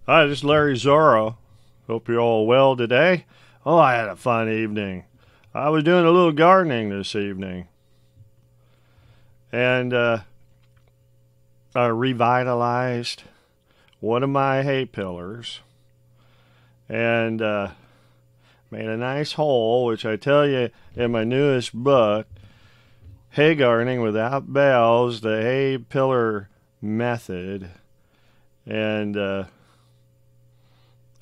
Hi, this is Larry Zoro. Hope you're all well today. Oh, I had a fun evening. I was doing a little gardening this evening. And I revitalized one of my hay pillars and made a nice hole, which I tell you in my newest book, Hay Gardening Without Bells, the Hay Pillar Method. And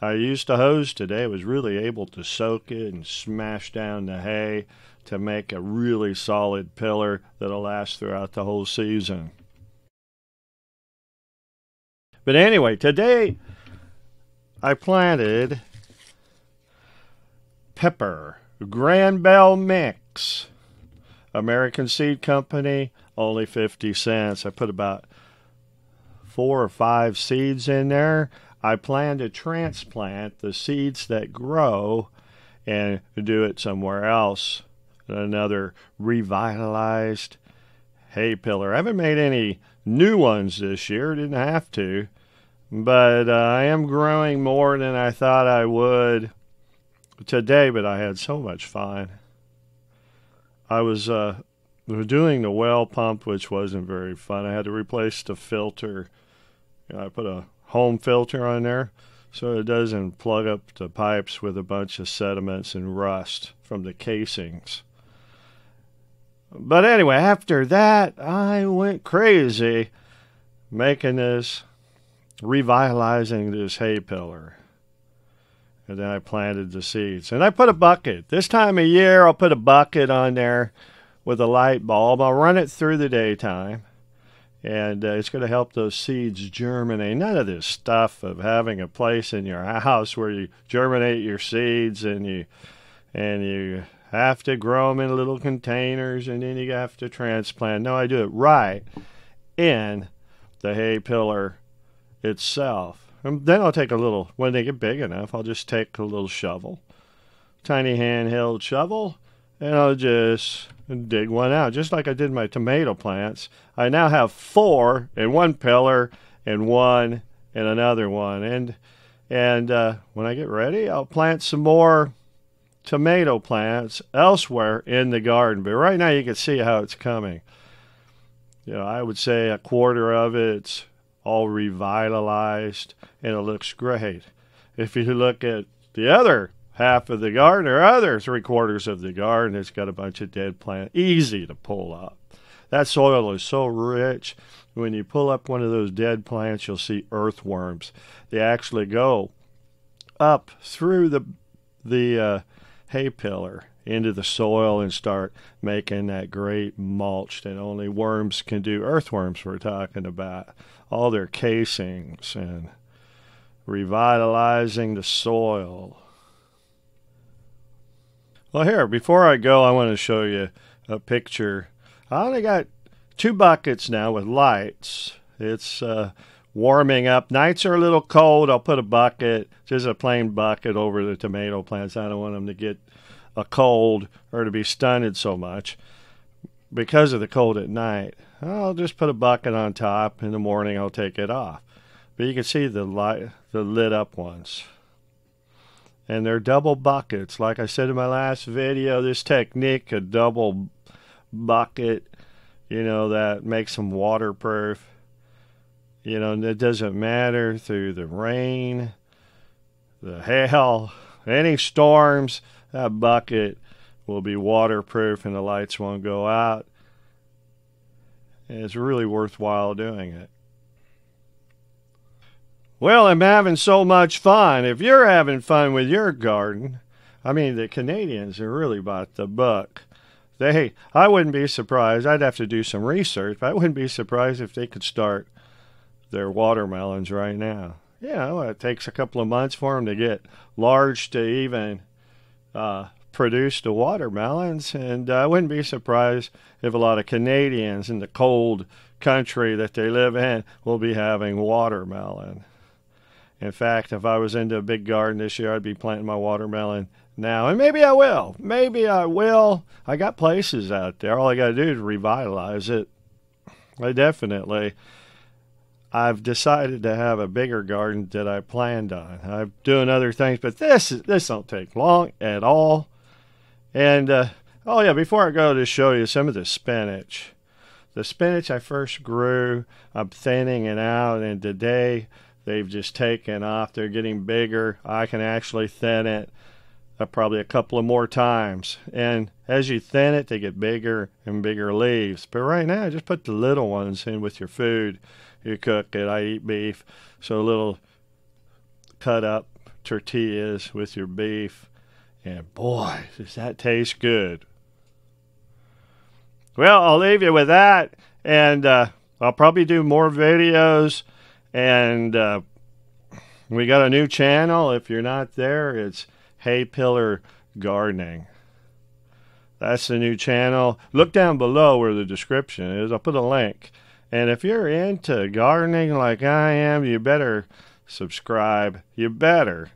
I used a hose today. I was really able to soak it and smash down the hay to make a really solid pillar that'll last throughout the whole season. But anyway, today I planted pepper, Grand Bell Mix, American Seed Company, only 50 cents. I put about 4 or 5 seeds in there. I plan to transplant the seeds that grow and do it somewhere else. Another revitalized hay pillar. I haven't made any new ones this year, didn't have to, but I am growing more than I thought I would today, but I had so much fun. I was doing the well pump, which wasn't very fun. I had to replace the filter. I put a home filter on there so it doesn't plug up the pipes with a bunch of sediments and rust from the casings. But anyway, after that, I went crazy making this, revitalizing this hay pillar. And then I planted the seeds. And I put a bucket. This time of year, I'll put a bucket on there with a light bulb. I'll run it through the daytime. And it's going to help those seeds germinate. None of this stuff of having a place in your house where you germinate your seeds and you have to grow them in little containers and then you have to transplant. No, I do it right in the hay pillar itself. And then I'll take a little, when they get big enough, I'll just take a little shovel, tiny handheld shovel, and I'll just dig one out, just like I did my tomato plants. I now have 4 in one pillar and 1 in another one. And when I get ready, I'll plant some more tomato plants elsewhere in the garden. But right now you can see how it's coming. You know, I would say a quarter of it's all revitalized and it looks great. If you look at the other half of the garden or other 3/4 of the garden, it's got a bunch of dead plants, easy to pull up. That soil is so rich. When you pull up one of those dead plants, you'll see earthworms. They actually go up through the hay pillar into the soil and start making that great mulch that only worms can do. Earthworms we're talking about. All their casings and revitalizing the soil. Well, here, before I go, I want to show you a picture. I only got 2 buckets now with lights. It's warming up. Nights are a little cold. I'll put a bucket, just a plain bucket, over the tomato plants. I don't want them to get a cold or to be stunted so much because of the cold at night. I'll just put a bucket on top. In the morning, I'll take it off. But you can see the lit up ones. And they're double buckets. Like I said in my last video, this technique, a double bucket, that makes them waterproof. And it doesn't matter through the rain, the hail, any storms, that bucket will be waterproof and the lights won't go out. And it's really worthwhile doing it. Well, I'm having so much fun. If you're having fun with your garden, the Canadians are really about the buck. I wouldn't be surprised. I'd have to do some research, but I wouldn't be surprised if they could start their watermelons right now. It takes a couple of months for them to get large to even produce the watermelons, and I wouldn't be surprised if a lot of Canadians in the cold country that they live in will be having watermelon. In fact, if I was into a big garden this year, I'd be planting my watermelon now. And maybe I will. I got places out there. All I got to do is revitalize it. I've decided to have a bigger garden that I planned on. I'm doing other things, but this don't take long at all. And oh yeah, before I go to show you some of the spinach. The spinach I first grew, I'm thinning it out, and today they've just taken off. They're getting bigger. I can actually thin it probably a couple of more times. And as you thin it, they get bigger and bigger leaves. But right now, just put the little ones in with your food. You cook it. I eat beef, so little cut up tortillas with your beef. And boy, does that taste good. Well, I'll leave you with that, and I'll probably do more videos, and we got a new channel. If you're not there, it's Hay Pillar Gardening. That's the new channel. Look down below where the description is. I'll put a link. And if you're into gardening like I am, you better subscribe. You better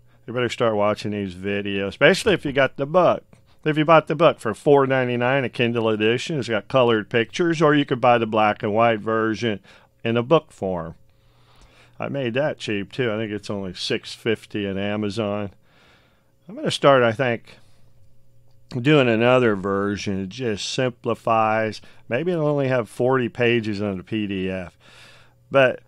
start watching these videos, especially if you got the book. If you bought the book for $4.99, a Kindle edition, it's got colored pictures, or you could buy the black and white version in a book form. I made that cheap too. I think it's only $6.50 on Amazon. I'm going to start, I think, doing another version. It just simplifies. Maybe it'll only have 40 pages on the PDF. But,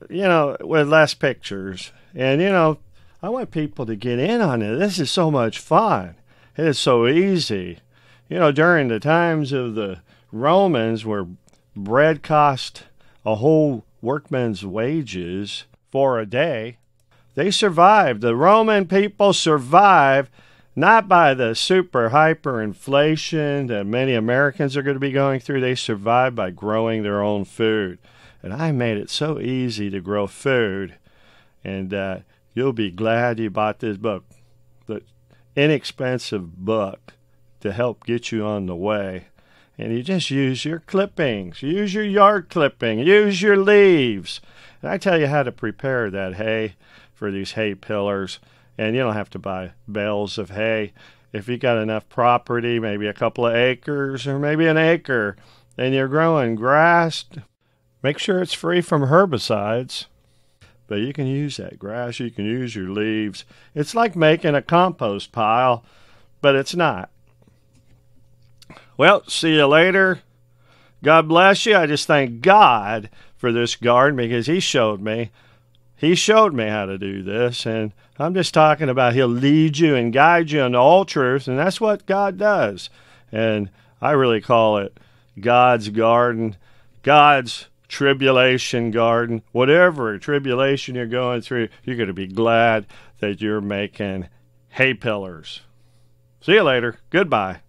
you know, with less pictures. And, you know, I want people to get in on it. This is so much fun. It is so easy. You know, during the times of the Romans where bread cost a whole workman's wages for a day, they survived. The Roman people survived not by the super hyperinflation that many Americans are going to be going through. They survived by growing their own food. And I made it so easy to grow food. And you'll be glad you bought this book. The inexpensive book to help get you on the way. And you just use your clippings, use your yard clipping, use your leaves. And I tell you how to prepare that hay for these hay pillars. And you don't have to buy bales of hay. If you got enough property, maybe a couple of acres or maybe an acre, and you're growing grass, make sure it's free from herbicides. But you can use that grass, you can use your leaves. It's like making a compost pile, but it's not. Well, see you later. God bless you. I just thank God for this garden because He showed me how to do this. And I'm just talking about He'll lead you and guide you into all truth, and that's what God does. And I really call it God's garden, God's tribulation garden. Whatever tribulation you're going through, you're going to be glad that you're making hay pillars. See you later. Goodbye.